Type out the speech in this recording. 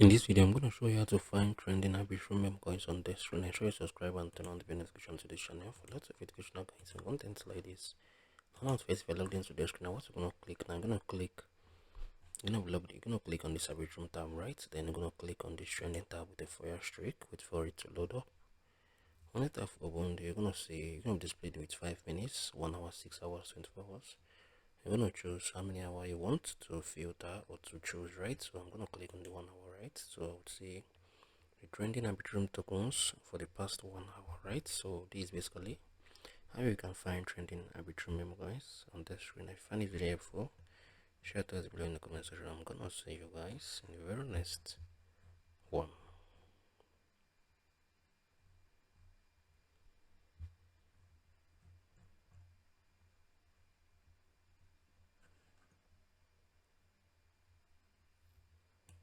In this video, I'm going to show you how to find trending Arbitrum Memecoins on Dexscreener. Make sure you subscribe and turn on the bell notification to this channel for lots of educational guides and content like this. Now, first, if you're logged into Dexscreener, what you're going to click now, you're going to click on this Arbitrum tab, right? Then you're going to click on this trending tab with the fire streak, wait for it to load up. When it have opened, you're going to be displayed with 5 minutes, 1 hour, 6 hours, 24 hours. You're going to choose how many hours you want to filter or to choose, right? So I'm going to click on the 1 hour, right? So I would say the trending Arbitrum tokens for the past 1 hour, right? So this is basically how you can find trending Arbitrum Memecoins on the screen. I find it very helpful. Share it below in the comment section. I'm gonna see you guys in the very next one.